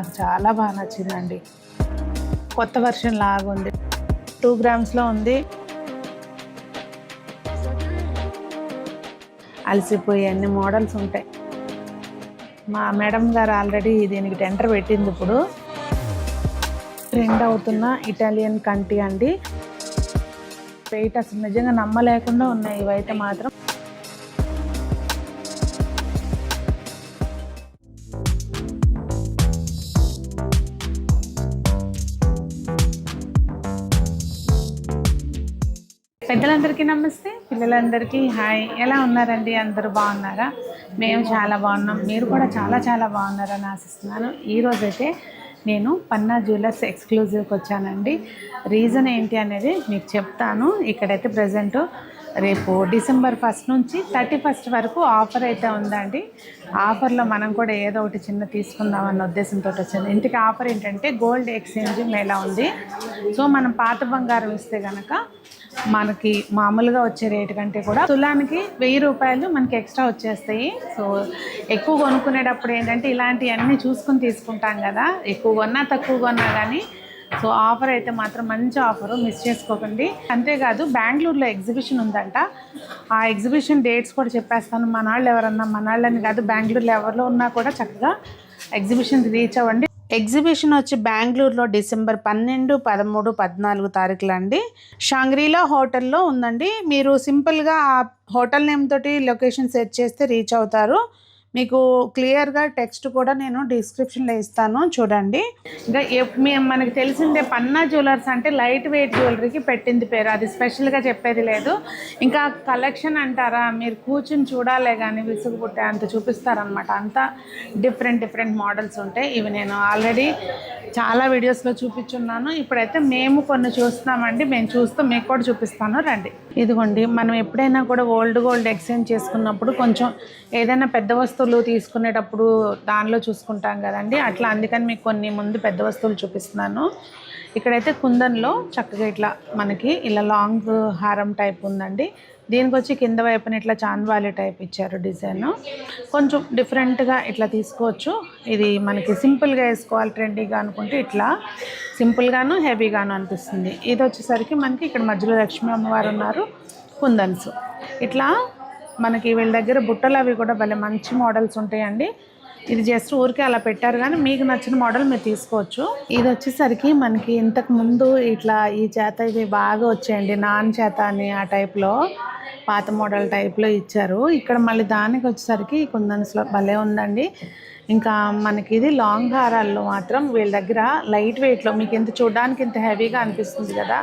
నాకు చాలా బాగా నచ్చిందండి. కొత్త వర్షన్ లాగా ఉంది. 2 గ్రామ్స్లో ఉంది. అలసిపోయి అన్ని మోడల్స్ ఉంటాయి. మా మేడం గారు ఆల్రెడీ దీనికి టెండర్ పెట్టింది. ఇప్పుడు ట్రెండ్ అవుతున్న ఇటాలియన్ కంటి అండి. వెయిట్ అసలు నిజంగా నమ్మలేకుండా ఉన్నాయి ఇవైతే మాత్రం. పెద్దలందరికీ నమస్తే, పిల్లలందరికీ హాయ్. ఎలా ఉన్నారండి? అందరూ బాగున్నారా? మేము చాలా బాగున్నాం. మీరు కూడా చాలా చాలా బాగున్నారని ఆశిస్తున్నాను. ఈరోజైతే నేను పన్నా జ్యువెలర్స్ ఎక్స్క్లూజివ్కి వచ్చానండి. రీజన్ ఏంటి అనేది మీకు చెప్తాను. ఇక్కడైతే ప్రజెంట్ రేపు డిసెంబర్ 1 నుంచి 31 వరకు ఆఫర్ అయితే ఉందండి. ఆఫర్లో మనం కూడా ఏదో ఒకటి చిన్న తీసుకుందామన్న ఉద్దేశంతో వచ్చింది. ఇంటికి ఆఫర్ ఏంటంటే గోల్డ్ ఎక్స్చేంజ్ మేళా ఉంది. సో మనం పాత బంగారం ఇస్తే కనుక మనకి మామూలుగా వచ్చే రేటు కంటే కూడా తులానికి 1000 రూపాయలు మనకి ఎక్స్ట్రా వచ్చేస్తాయి. సో ఎక్కువ కొనుక్కునేటప్పుడు ఏంటంటే ఇలాంటివన్నీ చూసుకుని తీసుకుంటాం కదా. ఎక్కువ కొన్నా తక్కువ కొన్నా కానీ. సో ఆఫర్ అయితే మాత్రం మంచి ఆఫరు, మిస్ చేసుకోకండి. అంతేకాదు బెంగళూరులో ఎగ్జిబిషన్ ఉందంట. ఆ ఎగ్జిబిషన్ డేట్స్ కూడా చెప్పేస్తాను. మన వాళ్ళు ఎవరన్నా, మన వాళ్ళని కాదు, బెంగళూరులో ఎవరిలో ఉన్నా కూడా చక్కగా ఎగ్జిబిషన్ రీచ్ అవ్వండి. ఎగ్జిబిషన్ వచ్చి బెంగళూరులో డిసెంబర్ 12, 13, 14 తారీఖులు అండి. షాంగ్రీలా హోటల్లో ఉందండి. మీరు సింపుల్గా ఆ హోటల్ నేమ్ తోటి లొకేషన్ సెర్చ్ చేస్తే రీచ్ అవుతారు. మీకు క్లియర్గా టెక్స్ట్ కూడా నేను డిస్క్రిప్షన్లో ఇస్తాను, చూడండి. ఇంకా మనకి తెలిసిందే పన్నా జ్యువెలర్స్ అంటే లైట్ వెయిట్ జ్యువెలరీకి పెట్టింది పేరు. అది స్పెషల్గా చెప్పేది లేదు. ఇంకా కలెక్షన్ అంటారా, మీరు కూర్చుని చూడాలే కానీ విసుగు పుట్టే అంత చూపిస్తారనమాట. అంతా డిఫరెంట్ మోడల్స్ ఉంటాయి. ఇవి నేను ఆల్రెడీ చాలా వీడియోస్లో చూపించున్నాను. ఇప్పుడైతే మేము కొన్ని చూస్తున్నామండి. మేము చూస్తూ మీకు కూడా చూపిస్తాను, రండి. ఇదిగోండి, మనం ఎప్పుడైనా కూడా ఓల్డ్ గోల్డ్ ఎక్స్చేంజ్ చేసుకున్నప్పుడు కొంచెం ఏదైనా పెద్ద వస్తువులు తీసుకునేటప్పుడు దానిలో చూసుకుంటాం కదండి. అట్లా అందుకని మీకు కొన్ని ముందు పెద్ద వస్తువులు చూపిస్తున్నాను. ఇక్కడైతే కుందన్లో చక్కగా ఇట్లా మనకి ఇలా లాంగ్ హారం టైప్ ఉందండి. దీనికి వచ్చి కింద వైపున ఇట్లా చాంద్వాలి టైప్ ఇచ్చారు డిజైన్. కొంచెం డిఫరెంట్గా ఇట్లా తీసుకోవచ్చు. ఇది మనకి సింపుల్గా వేసుకోవాలి ట్రెండీగా అనుకుంటే ఇట్లా సింపుల్గాను హెవీగాను అనిపిస్తుంది. ఇది వచ్చేసరికి మనకి ఇక్కడ మధ్యలో లక్ష్మీ అమ్మవారు ఉన్నారు. కుందన్స్ ఇట్లా మనకి వీళ్ళ దగ్గర బుట్టలు అవి కూడా భలే మంచి మోడల్స్ ఉంటాయండి. ఇది జస్ట్ ఊరికే అలా పెట్టారు కానీ మీకు నచ్చిన మోడల్ మీరు తీసుకోవచ్చు. ఇది వచ్చేసరికి మనకి ఇంతకు ముందు ఇట్లా ఈ చేత ఇవి బాగా వచ్చాయండి, నాన్ చేత అని ఆ టైప్లో పాత మోడల్ టైప్లో ఇచ్చారు. ఇక్కడ మళ్ళీ దానికి వచ్చేసరికి కుందన్స్లో భలే ఉందండి. ఇంకా మనకి ఇది లాంగ్ హారాల్లో మాత్రం వీళ్ళ దగ్గర లైట్ వెయిట్లో మీకు ఇంత చూడడానికి ఇంత హెవీగా అనిపిస్తుంది కదా,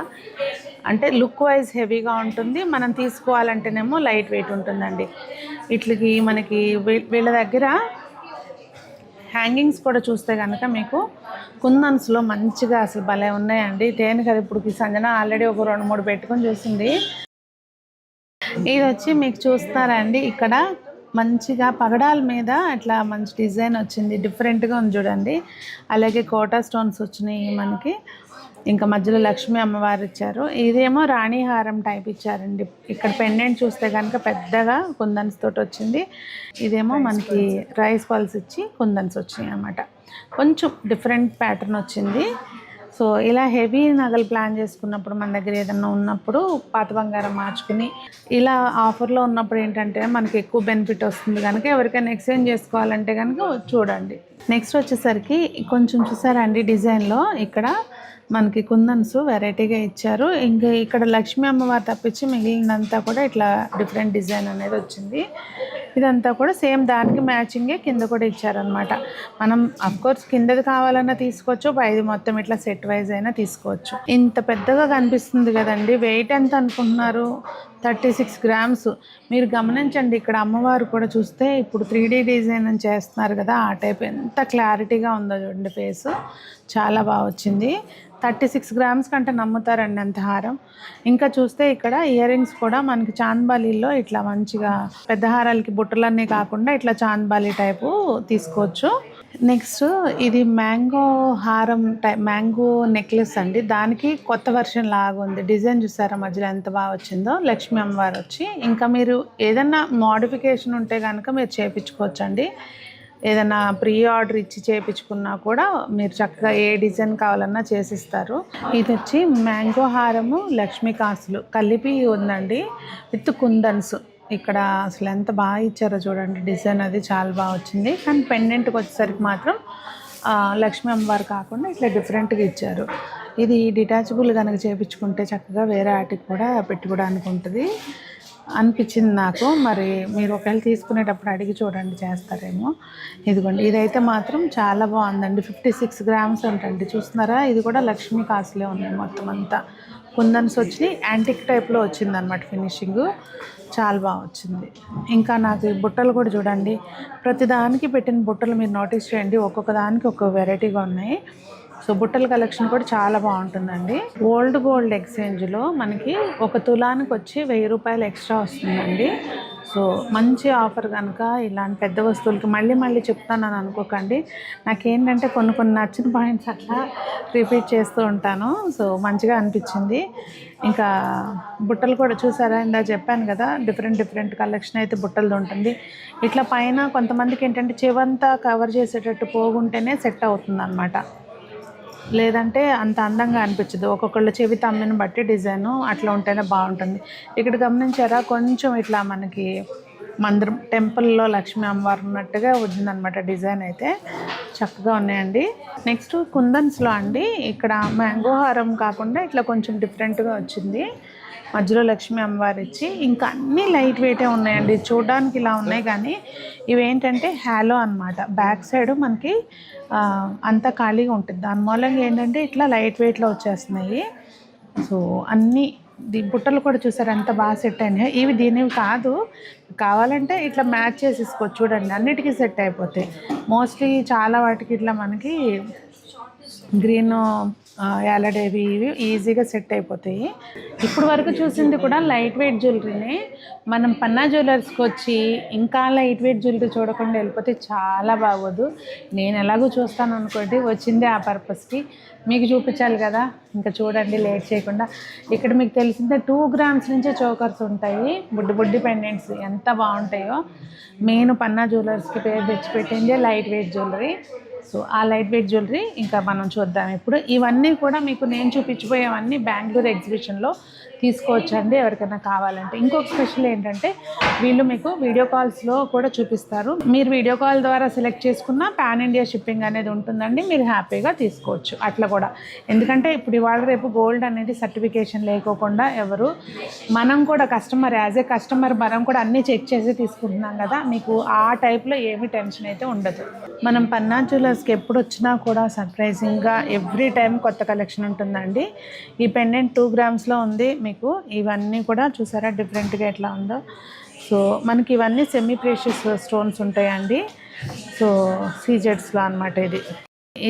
అంటే లుక్ వైజ్ హెవీగా ఉంటుంది. మనం తీసుకోవాలంటేనేమో లైట్ వెయిట్ ఉంటుందండి. వీటికి మనకి వీళ్ళ దగ్గర హ్యాంగింగ్స్ కూడా చూస్తే కనుక మీకు కుందన్స్లో మంచిగా అసలు భలే ఉన్నాయండి. తేనె కదా ఇప్పుడు సంజన ఆల్రెడీ ఒక 2-3 పెట్టుకొని చూసింది. ఇది వచ్చి మీకు చూస్తారండి, ఇక్కడ మంచిగా పగడాల మీద అట్లా మంచి డిజైన్ వచ్చింది, డిఫరెంట్గా ఉంది చూడండి. అలాగే కోటా స్టోన్స్ వచ్చినాయి మనకి. ఇంకా మధ్యలో లక్ష్మీ అమ్మవారు ఇచ్చారు. ఇదేమో రాణిహారం టైప్ ఇచ్చారండి. ఇక్కడ పెండెంట్ చూస్తే కనుక పెద్దగా కుందన్స్ తోటి వచ్చింది. ఇదేమో మనకి రైస్ పల్స్ ఇచ్చి కుందన్స్ వచ్చినాయి అన్నమాట. కొంచెం డిఫరెంట్ ప్యాటర్న్ వచ్చింది. సో ఇలా హెవీ నగలు ప్లాన్ చేసుకున్నప్పుడు మన దగ్గర ఏదన్నా ఉన్నప్పుడు పాత బంగారం మార్చుకుని ఇలా ఆఫర్లో ఉన్నప్పుడు ఏంటంటే మనకి ఎక్కువ బెనిఫిట్ వస్తుంది కనుక ఎవరికైనా ఎక్స్చేంజ్ చేసుకోవాలంటే కనుక చూడండి. నెక్స్ట్ వచ్చేసరికి కొంచెం చూసారండి డిజైన్లో ఇక్కడ మనకి కుందన్స్ వెరైటీగా ఇచ్చారు. ఇంకా ఇక్కడ లక్ష్మీ అమ్మవారు తప్పించి మిగిలినంతా కూడా ఇట్లా డిఫరెంట్ డిజైన్ అనేది వచ్చింది. ఇదంతా కూడా సేమ్ దానికి మ్యాచింగే కింద కూడా ఇచ్చారనమాట. మనం అఫ్కోర్స్ కిందది కావాలన్నా తీసుకోవచ్చు, పైది మొత్తం ఇట్లా సెట్ వైజ్ అయినా తీసుకోవచ్చు. ఇంత పెద్దగా కనిపిస్తుంది కదండి. వెయిట్ ఎంత అనుకుంటున్నారు? 36 గ్రామ్స్. మీరు గమనించండి, ఇక్కడ అమ్మవారు కూడా చూస్తే ఇప్పుడు 3D డిజైన్ అని చేస్తున్నారు కదా, ఆ టైప్ ఎంత క్లారిటీగా ఉందో చూడండి. ఫేస్ చాలా బాగా వచ్చింది. 36 గ్రామ్స్ కంటే నమ్ముతారండి అంత హారం. ఇంకా చూస్తే ఇక్కడ ఇయర్ రింగ్స్ కూడా మనకి చాంద్బాలీలో ఇట్లా మంచిగా పెద్ద హారాలకి బుట్టలన్నీ కాకుండా ఇట్లా చాంద్బాలీ టైపు తీసుకోవచ్చు. నెక్స్ట్ ఇది మ్యాంగో హారం టైప్, మ్యాంగో నెక్లెస్ అండి. దానికి కొత్త వర్షన్ లాగా ఉంది. డిజైన్ చూసారా మధ్యలో ఎంత బాగా వచ్చిందో, లక్ష్మీ అమ్మవారు వచ్చి. ఇంకా మీరు ఏదన్నా మోడిఫికేషన్ ఉంటే కనుక మీరు చేయించుకోవచ్చండి. ఏదైనా ప్రీ ఆర్డర్ ఇచ్చి చేయించుకున్నా కూడా మీరు చక్కగా ఏ డిజైన్ కావాలన్నా చేసిస్తారు. ఇది వచ్చి మ్యాంగో హారము లక్ష్మీ కాసులు కలిపి ఉందండి విత్ కుందన్స్. ఇక్కడ అసలు ఎంత బాగా ఇచ్చారో చూడండి, డిజైన్ అది చాలా బాగా వచ్చింది. కానీ పెండెంట్కి వచ్చేసరికి మాత్రం లక్ష్మీ అమ్మవారు కాకుండా ఇట్లా డిఫరెంట్గా ఇచ్చారు. ఇది డిటాచబుల్ కనుక చేయించుకుంటే చక్కగా వేరే వాటికి కూడా పెట్టుకోవడానికి ఉంటుంది అనిపించింది నాకు. మరి మీరు ఒకవేళ తీసుకునేటప్పుడు అడిగి చూడండి, చేస్తారేమో. ఇదిగోండి, ఇదైతే మాత్రం చాలా బాగుందండి. 56 గ్రామ్స్ ఉంటుంది, చూస్తున్నారా? ఇది కూడా లక్ష్మీ కాసులే ఉన్నాయి. మొత్తం అంతా కుందన్స్ వచ్చి యాంటిక్ టైప్లో వచ్చిందనమాట ఫినిషింగ్. చాలా బాగా వచ్చింది. ఇంకా నాకు ఈ బుట్టలు కూడా చూడండి, ప్రతిదానికి పెట్టిన బుట్టలు మీరు నోటీస్ చేయండి, ఒక్కొక్క దానికి ఒక్కొక్క వెరైటీగా ఉన్నాయి. సో బుట్టల కలెక్షన్ కూడా చాలా బాగుంటుందండి. ఓల్డ్ గోల్డ్ ఎక్స్చేంజ్లో మనకి ఒక తులానికి వచ్చి 1000 రూపాయలు ఎక్స్ట్రా వస్తుందండి. సో మంచి ఆఫర్ కనుక ఇలాంటి పెద్ద వస్తువులకి మళ్ళీ చెప్తానని అనుకోకండి. నాకేంటంటే కొన్ని నచ్చిన పాయింట్స్ అట్లా రిపీట్ చేస్తూ ఉంటాను. సో మంచిగా అనిపించింది. ఇంకా బుట్టలు కూడా చూసారా, ఇందా చెప్పాను కదా, డిఫరెంట్ కలెక్షన్ అయితే బుట్టలది ఉంటుంది. ఇట్లా పైన కొంతమందికి ఏంటంటే చెవంతా కవర్ చేసేటట్టు పోగుంటేనే సెట్ అవుతుంది అనమాట, లేదంటే అంత అందంగా అనిపించదు. ఒక్కొక్కళ్ళు చెవి తమ్మిని బట్టి డిజైను అట్లా ఉంటేనే బాగుంటుంది. ఇక్కడ గమనించారా, కొంచెం ఇట్లా మనకి మందిరం టెంపుల్లో లక్ష్మీ అమ్మవారు ఉన్నట్టుగా ఉందన్నమాట. డిజైన్ అయితే చక్కగా ఉన్నాయండి. నెక్స్ట్ కుందన్స్లో అండి, ఇక్కడ మ్యాంగో హారం కాకుండా ఇట్లా కొంచెం డిఫరెంట్గా వచ్చింది. మధ్యలో లక్ష్మీ అమ్మవారు ఇచ్చి, ఇంకా అన్నీ లైట్ వెయిటే ఉన్నాయండి. చూడడానికి ఇలా ఉన్నాయి కానీ ఇవేంటంటే హ్యాలో అనమాట. బ్యాక్ సైడ్ మనకి అంతా ఖాళీగా ఉంటుంది, దాని మూలంగా ఏంటంటే ఇట్లా లైట్ వెయిట్లో వచ్చేస్తున్నాయి. సో అన్నీ బుట్టలు కూడా చూసారు ఎంత బాగా సెట్ అయినాయి. ఇవి దీనివి కాదు, కావాలంటే ఇట్లా మ్యాచ్ చేసేసుకోవచ్చు. చూడండి, అన్నిటికీ సెట్ అయిపోతాయి. మోస్ట్లీ చాలా వాటికి ఇట్లా మనకి గ్రీన్ యాలడేవి ఇవి ఈజీగా సెట్ అయిపోతాయి. ఇప్పుడు వరకు చూసింది కూడా లైట్ వెయిట్ జ్యువెలరీనే. మనం పన్నా జ్యువెలర్స్కి వచ్చి ఇంకా లైట్ వెయిట్ జ్యువెలరీ చూడకుండా వెళ్ళిపోతే చాలా బాగోదు. నేను ఎలాగో చూస్తాను అనుకోండి, వచ్చిందే ఆ పర్పస్కి, మీకు చూపించాలి కదా. ఇంకా చూడండి లేట్ చేయకుండా. ఇక్కడ మీకు తెలిసిందే 2 గ్రామ్స్ నుంచే చోకర్స్ ఉంటాయి, బుడ్డి పెండెంట్స్ ఎంత బాగుంటాయో. మెయిన్ పన్నా జ్యువెలర్స్కి పేరు తెచ్చిపెట్టిందే లైట్ వెయిట్ జ్యువెలరీ. సో ఆ లైట్ వెయిట్ జ్యువెలరీ ఇంకా మనం చూద్దాం ఇప్పుడు. ఇవన్నీ కూడా మీకు నేను చూపించిపోయేవన్నీ బెంగళూరు ఎగ్జిబిషన్లో తీసుకోవచ్చండి ఎవరికైనా కావాలంటే. ఇంకొక స్పెషల్ ఏంటంటే వీళ్ళు మీకు వీడియో కాల్స్లో కూడా చూపిస్తారు. మీరు వీడియో కాల్ ద్వారా సెలెక్ట్ చేసుకున్న పాన్ ఇండియా షిప్పింగ్ అనేది ఉంటుందండి, మీరు హ్యాపీగా తీసుకోవచ్చు అట్లా కూడా. ఎందుకంటే ఇప్పుడు ఇవాళ రేపు గోల్డ్ అనేది సర్టిఫికేషన్ లేకోకుండా ఎవరు, మనం కూడా కస్టమర్ యాజ్ ఏ కస్టమర్ మనం కూడా అన్నీ చెక్ చేసి తీసుకుంటున్నాం కదా, మీకు ఆ టైప్లో ఏమీ టెన్షన్ అయితే ఉండదు. మనం పన్నా జ్యువెలర్స్కి ఎప్పుడు వచ్చినా కూడా సర్ప్రైజింగ్గా ఎవ్రీ టైం కొత్త కలెక్షన్ ఉంటుందండి. ఈ పెండెంట్ 2 గ్రామ్స్లో ఉంది మీకు. ఇవన్నీ కూడా చూసారా డిఫరెంట్గా ఎట్లా ఉందో. సో మనకి ఇవన్నీ సెమీ ప్రెషియస్ స్టోన్స్ ఉంటాయండి. సో సీజెడ్స్లో అనమాట.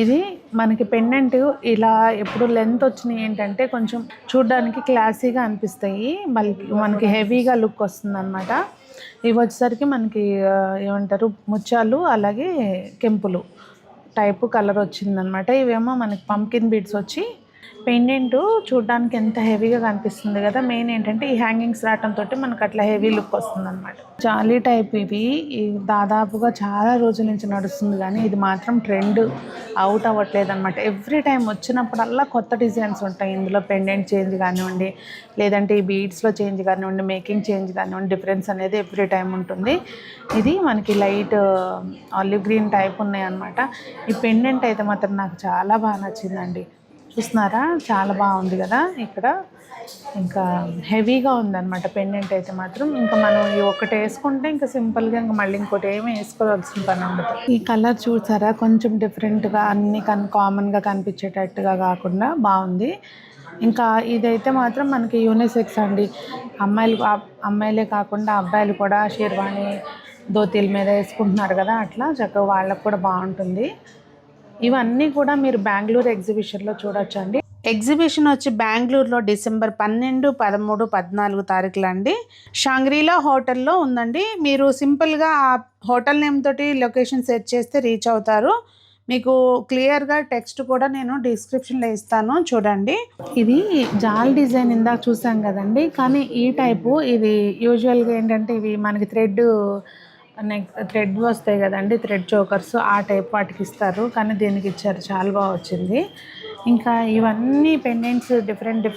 ఇది మనకి పెండెంట్ ఇలా ఎప్పుడు లెంత్ వచ్చినాయి ఏంటంటే కొంచెం చూడడానికి క్లాసీగా అనిపిస్తాయి, మనకి హెవీగా లుక్ వస్తుంది అనమాట. ఇవి వచ్చేసరికి మనకి ఏమంటారు ముత్యాలు అలాగే కెంపులు టైపు కలర్ వచ్చిందనమాట. ఇవేమో మనకి పంకిన్ బీడ్స్ వచ్చి పెండెంట్ చూడడానికి ఎంత హెవీగా కనిపిస్తుంది కదా. మెయిన్ ఏంటంటే ఈ హ్యాంగింగ్స్ రావడంతో మనకు అట్లా హెవీ లుక్ వస్తుంది అనమాట. జాలీ టైప్ ఇవి దాదాపుగా చాలా రోజుల నుంచి నడుస్తుంది కానీ ఇది మాత్రం ట్రెండ్ అవుట్ అవ్వట్లేదు అనమాట. ఎవ్రీ టైం వచ్చినప్పుడల్లా కొత్త డిజైన్స్ ఉంటాయి ఇందులో. పెండెంట్ చేంజ్ కానివ్వండి, లేదంటే ఈ బీడ్స్లో చేంజ్ కానివ్వండి, మేకింగ్ చేంజ్ కానివ్వండి, డిఫరెన్స్ అనేది ఎవ్రీ టైం ఉంటుంది. ఇది మనకి లైట్ ఆలివ్ గ్రీన్ టైప్ ఉన్నాయి అనమాట. ఈ పెండెంట్ అయితే మాత్రం నాకు చాలా బాగా నచ్చిందండి. చూస్తున్నారా చాలా బాగుంది కదా. ఇక్కడ ఇంకా హెవీగా ఉందన్నమాట పెండెంట్ అయితే మాత్రం. ఇంకా మనం ఈ ఒకటి వేసుకుంటే ఇంకా సింపుల్గా ఇంకా మళ్ళీ ఇంకోటి ఏమీ వేసుకోవాల్సిన పని ఉండదు. ఈ కలర్ చూసారా కొంచెం డిఫరెంట్గా అన్ని కామన్గా కనిపించేటట్టుగా కాకుండా బాగుంది. ఇంకా ఇదైతే మాత్రం మనకి యూనిసెక్స్ అండి. అమ్మాయిలే కాకుండా అబ్బాయిలు కూడా షేర్వాణి ధోతీల మీద వేసుకుంటున్నారు కదా, అట్లా చక్కగా వాళ్ళకు కూడా బాగుంటుంది. ఇవన్నీ కూడా మీరు బెంగళూరు ఎగ్జిబిషన్లో చూడొచ్చండి. ఎగ్జిబిషన్ వచ్చి బెంగళూరులో డిసెంబర్ 12, 13, 14 తారీఖులు అండి. షాంగ్రీలా హోటల్లో ఉందండి. మీరు సింపుల్గా ఆ హోటల్ నేమ్ తోటి లొకేషన్ సెర్చ్ చేస్తే రీచ్ అవుతారు. మీకు క్లియర్గా టెక్స్ట్ కూడా నేను డిస్క్రిప్షన్లో ఇస్తాను చూడండి. ఇది జాల్ డిజైన్ ఇందాక చూసాం కదండి, కానీ ఈ టైపు ఇది యూజువల్గా ఏంటంటే ఇవి మనకి థ్రెడ్ థ్రెడ్ వస్తాయి కదండి, థ్రెడ్ చోకర్స్ ఆ టైప్ వాటికి ఇస్తారు, కానీ దీనికి ఇచ్చారు, చాలా బాగా వచ్చింది. ఇంకా ఇవన్నీ పెండెంట్స్, డిఫరెంట్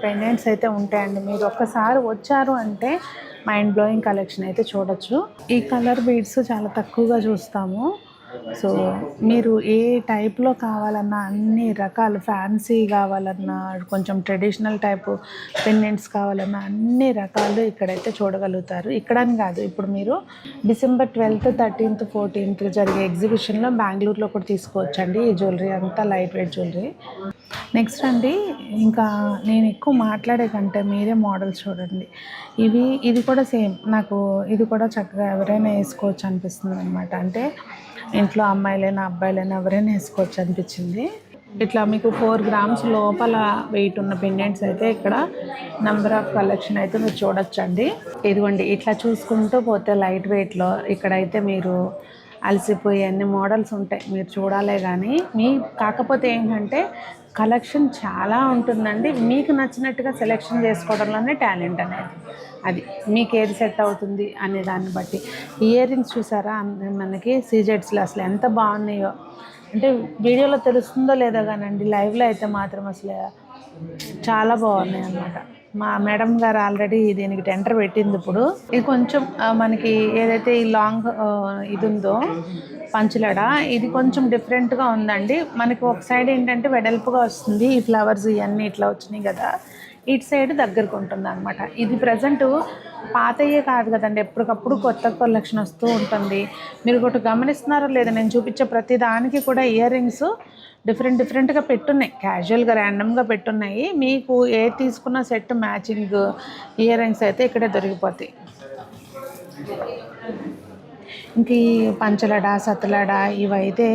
పెండెంట్స్ అయితే ఉంటాయండి. మీరు ఒక్కసారి వచ్చారు అంటే మైండ్ బ్లోయింగ్ కలెక్షన్ అయితే చూడొచ్చు. ఈ కలర్ బీడ్స్ చాలా తక్కువగా చూస్తాము. సో మీరు ఏ టైప్లో కావాలన్నా, అన్ని రకాలు, ఫ్యాన్సీ కావాలన్నా, కొంచెం ట్రెడిషనల్ టైపు పెండెంట్స్ కావాలన్నా అన్ని రకాలు ఇక్కడైతే చూడగలుగుతారు. ఇక్కడని కాదు, ఇప్పుడు మీరు డిసెంబర్ 12th, 13th, 14th జరిగే ఎగ్జిబిషన్లో బెంగళూరులో కూడా తీసుకోవచ్చండి. ఈ జ్యువెలరీ అంతా లైట్ వెయిట్ జ్యువెలరీ. నెక్స్ట్ అండి, ఇంకా నేను ఎక్కువ మాట్లాడే కంటే మీరే మోడల్స్ చూడండి. ఇది కూడా సేమ్, నాకు ఇది కూడా చక్కగా ఎవరైనా వేసుకోవచ్చు అనిపిస్తుంది అనమాట. అంటే ఇంట్లో అమ్మాయిలైనా అబ్బాయిలైనా ఎవరైనా వేసుకోవచ్చు అనిపించింది. ఇట్లా మీకు 4 grams లోపల వెయిట్ ఉన్న పెండెంట్స్ అయితే ఇక్కడ నెంబర్ ఆఫ్ కలెక్షన్ అయితే మీరు చూడొచ్చండి. ఇదిగోండి, ఇట్లా చూసుకుంటూ పోతే లైట్ వెయిట్లో ఇక్కడైతే మీరు అలసిపోయి అన్ని మోడల్స్ ఉంటాయి, మీరు చూడాలే కానీ. కాకపోతే ఏంటంటే కలెక్షన్ చాలా ఉంటుందండి. మీకు నచ్చినట్టుగా సెలెక్షన్ చేసుకోవడంలోనే టాలెంట్ అనేది. అది మీకు ఏది సెట్ అవుతుంది అనే దాన్ని బట్టి. ఇయర్ రింగ్స్ చూసారా మనకి సీజెడ్స్లో అసలు ఎంత బాగున్నాయో, అంటే వీడియోలో తెలుస్తుందో లేదో కానండి, లైవ్లో అయితే మాత్రం అసలు చాలా బాగున్నాయి అన్నమాట. మా మేడం గారు ఆల్రెడీ దీనికి టెండర్ పెట్టింది. ఇప్పుడు ఇది కొంచెం మనకి ఏదైతే ఈ లాంగ్ ఇది ఉందో పంచులడ, ఇది కొంచెం డిఫరెంట్గా ఉందండి. మనకి ఒక సైడ్ ఏంటంటే వెడల్పుగా వస్తుంది, ఈ ఫ్లవర్స్ ఇవన్నీ ఇట్లా వచ్చినాయి కదా, ఇటు సైడ్ దగ్గరకు ఉంటుంది అనమాట. ఇది ప్రజెంట్ పాతయ్యే కాదు కదండి, ఎప్పటికప్పుడు కొత్త కలెక్షన్ వస్తూ ఉంటుంది. మీరు ఒకటి గమనిస్తున్నారో లేదా, నేను చూపించే ప్రతి దానికి కూడా ఇయర్ రింగ్స్ డిఫరెంట్గా పెట్టున్నాయి, క్యాజువల్గా ర్యాండమ్గా పెట్టున్నాయి. మీకు ఏ తీసుకున్న సెట్ మ్యాచింగ్ ఇయర్ రింగ్స్ అయితే ఇక్కడే దొరికిపోతాయి. ఇంక ఈ పంచలడ, సతలడ ఇవైతే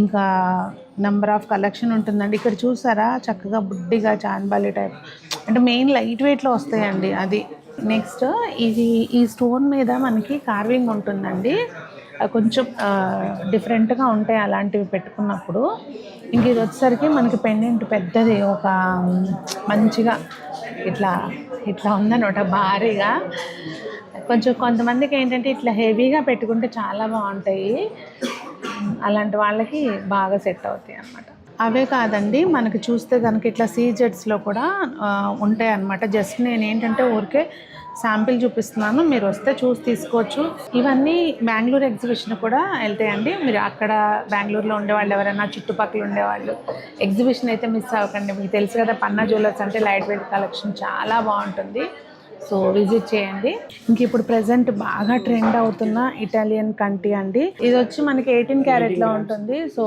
ఇంకా నెంబర్ ఆఫ్ కలెక్షన్ ఉంటుందండి. ఇక్కడ చూసారా చక్కగా బుడ్డిగా చాన్బాలి టైప్, అంటే మెయిన్ లైట్ వెయిట్లో వస్తాయండి అది. నెక్స్ట్ ఈ స్టోన్ మీద మనకి కార్వింగ్ ఉంటుందండి, కొంచెం డిఫరెంట్గా ఉంటాయి అలాంటివి పెట్టుకున్నప్పుడు. ఇంక ఇది వచ్చేసరికి మనకి పెండెంట్ పెద్దది, ఒక మంచిగా ఇట్లా ఉందన్నమాట, భారీగా. కొంతమందికి ఏంటంటే ఇట్లా హెవీగా పెట్టుకుంటే చాలా బాగుంటాయి, అలాంటి వాళ్ళకి బాగా సెట్ అవుతాయి అన్నమాట. అవే కాదండి, మనకి చూస్తే కనుక ఇట్లా సీజెడ్స్లో కూడా ఉంటాయి అన్నమాట. జస్ట్ నేను ఏంటంటే ఊరికే శాంపిల్ చూపిస్తున్నాను, మీరు వస్తే చూసి తీసుకోవచ్చు. ఇవన్నీ బెంగళూరు ఎగ్జిబిషన్ కూడా వెళ్తాయండి. మీరు అక్కడ బెంగళూరులో ఉండేవాళ్ళు, ఎవరైనా చుట్టుపక్కల ఉండేవాళ్ళు ఎగ్జిబిషన్ అయితే మిస్ అవ్వకండి. మీకు తెలుసు కదా, పన్నా జ్యువెలర్స్ అంటే లైట్ వెయిట్ కలెక్షన్ చాలా బాగుంటుంది, సో విజిట్ చేయండి. ఇంక ఇప్పుడు ప్రజెంట్ బాగా ట్రెండ్ అవుతున్న ఇటాలియన్ కంటి అండి. ఇది వచ్చి మనకి 18 క్యారెట్లో ఉంటుంది. సో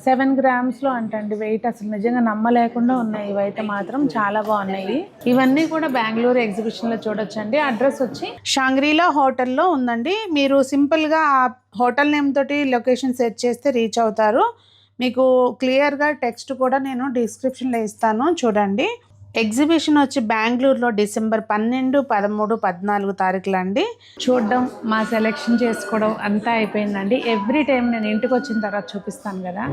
7 grams అంటండి వెయిట్. అసలు నిజంగా నమ్మలేకుండా ఉన్నాయి, ఇవైతే మాత్రం చాలా బాగున్నాయి. ఇవన్నీ కూడా బెంగళూరు ఎగ్జిబిషన్లో చూడొచ్చండి. అడ్రస్ వచ్చి షాంగ్రీలా హోటల్లో ఉందండి. మీరు సింపుల్గా ఆ హోటల్ నేమ్ తోటి లొకేషన్ సెర్చ్ చేస్తే రీచ్ అవుతారు. మీకు క్లియర్గా టెక్స్ట్ కూడా నేను డిస్క్రిప్షన్లో ఇస్తాను, చూడండి. ఎగ్జిబిషన్ వచ్చి బెంగళూరులో డిసెంబర్ 12, 13, 14 తారీఖులు అండి. చూడడం, మా సెలెక్షన్ చేసుకోవడం అంతా అయిపోయిందండి. ఎవ్రీ టైం నేను ఇంటికి వచ్చిన తర్వాత చూపిస్తాను కదా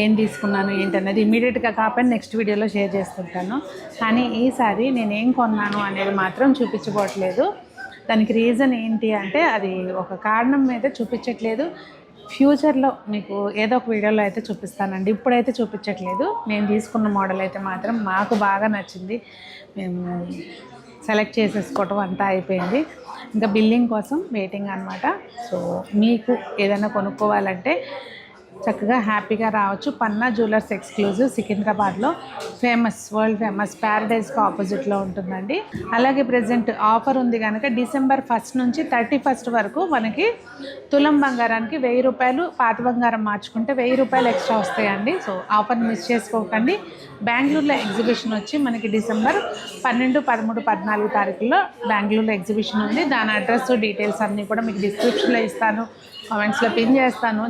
ఏం తీసుకున్నాను ఏంటనేది, ఇమీడియట్గా కాకపోతే నెక్స్ట్ వీడియోలో షేర్ చేస్తుంటాను. కానీ ఈసారి నేను ఏం కొన్నాను అనేది మాత్రం చూపించుకోవట్లేదు. దానికి రీజన్ ఏంటి అంటే, అది ఒక కారణం మీద చూపించట్లేదు. ఫ్యూచర్లో మీకు ఏదో ఒక వీడియోలో అయితే చూపిస్తానండి, ఇప్పుడైతే చూపించట్లేదు. నేను తీసుకున్న మోడల్ అయితే మాత్రం మాకు బాగా నచ్చింది, మేము సెలెక్ట్ చేసేసుకోవటం అంతా అయిపోయింది. ఇంకా బిల్లింగ్ కోసం వెయిటింగ్ అనమాట. సో మీకు ఏదైనా కొనుక్కోవాలంటే చక్కగా హ్యాపీగా రావచ్చు. పన్నా జ్యువెలర్స్ ఎక్స్క్లూజివ్ సికింద్రాబాద్లో వరల్డ్ ఫేమస్ ప్యారడైజ్కి ఆపోజిట్లో ఉంటుందండి. అలాగే ప్రజెంట్ ఆఫర్ ఉంది కనుక డిసెంబర్ 1 నుంచి 31 వరకు మనకి తులం బంగారానికి 1000 రూపాయలు, పాత బంగారం మార్చుకుంటే 1000 రూపాయలు ఎక్స్ట్రా వస్తాయండి. సో ఆఫర్ మిస్ చేసుకోకండి. బెంగళూరులో ఎగ్జిబిషన్ వచ్చి మనకి డిసెంబర్ 12, 13, 14 తారీఖుల్లో బెంగళూరులో ఎగ్జిబిషన్ ఉంది. దాని అడ్రస్ డీటెయిల్స్ అన్నీ కూడా మీకు డిస్క్రిప్షన్లో ఇస్తాను, కామెంట్స్లో పిన్ చేస్తాను.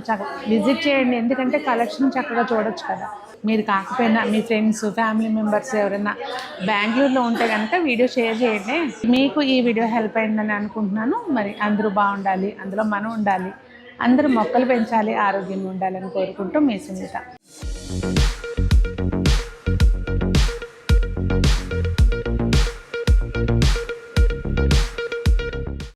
విజిట్ చేయండి, ఎందుకంటే కలెక్షన్ చక్కగా చూడొచ్చు కదా. మీరు కాకపోయినా మీ ఫ్రెండ్స్, ఫ్యామిలీ మెంబర్స్ ఎవరైనా బెంగళూరులో ఉంటే కనుక వీడియో షేర్ చేయండి. మీకు ఈ వీడియో హెల్ప్ అయిందని అనుకుంటున్నాను. మరి అందరూ బాగుండాలి, అందులో మనం ఉండాలి, అందరూ మొక్కలు పెంచాలి, ఆరోగ్యంగా ఉండాలని కోరుకుంటూ మీ సునీత.